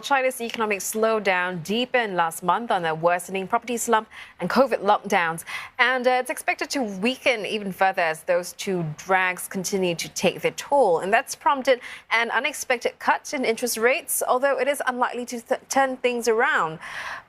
China's economic slowdown deepened last month on a worsening property slump and COVID lockdowns, and it's expected to weaken even further as those two drags continue to take their toll. And that's prompted an unexpected cut in interest rates, although it is unlikely to turn things around.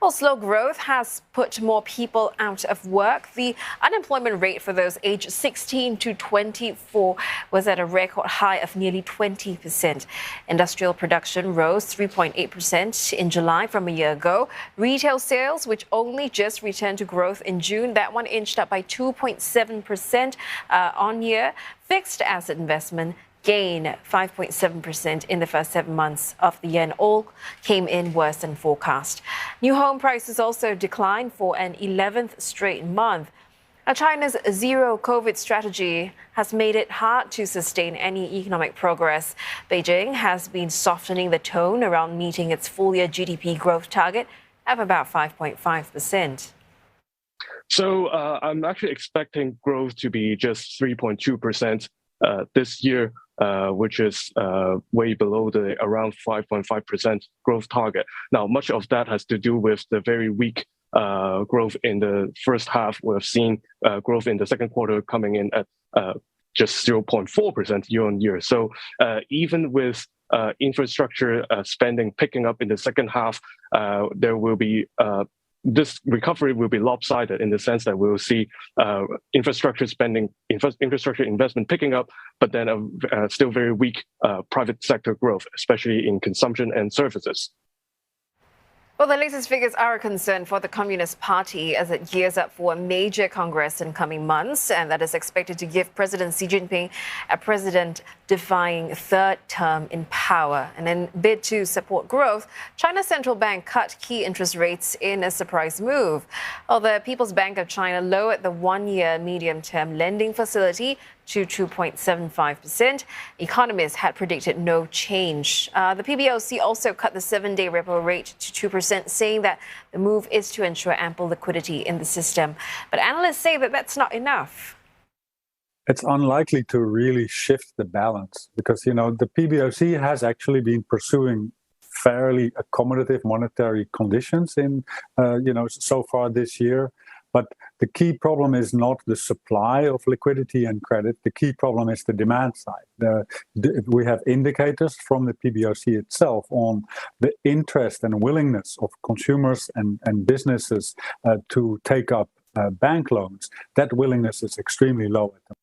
Well, slow growth has put more people out of work. The unemployment rate for those aged 16 to 24 was at a record high of nearly 20%. Industrial production rose 3.8% in July from a year ago. Retail sales, which only just returned to growth in June, that one inched up by 2.7% on year. Fixed asset investment gained 5.7% in the first 7 months of the year, and all came in worse than forecast. New home prices also declined for an 11th straight month. Now, China's zero COVID strategy has made it hard to sustain any economic progress. Beijing has been softening the tone around meeting its full-year GDP growth target of about 5.5%. So I'm actually expecting growth to be just 3.2% this year, which is way below the around 5.5% growth target. Now, much of that has to do with the very weak growth in the first half. We've seen growth in the second quarter coming in at just 0.4% year on year. So even with infrastructure spending picking up in the second half, there will be this recovery will be lopsided in the sense that we'll see infrastructure spending, infrastructure investment picking up, but then still very weak private sector growth, especially in consumption and services. Well, the latest figures are a concern for the Communist Party as it gears up for a major congress in coming months, and that is expected to give President Xi Jinping a president-defying third term in power. And in bid to support growth, China's central bank cut key interest rates in a surprise move. While the People's Bank of China lowered the one-year medium-term lending facility to 2.75%. Economists had predicted no change. The PBOC also cut the 7-day repo rate to 2%, saying that the move is to ensure ample liquidity in the system. But analysts say that that's not enough. It's unlikely to really shift the balance because, the PBOC has actually been pursuing fairly accommodative monetary conditions in, so far this year. But the key problem is not the supply of liquidity and credit. The key problem is the demand side. We have indicators from the PBOC itself on the interest and willingness of consumers and businesses to take up bank loans. That willingness is extremely low at the moment.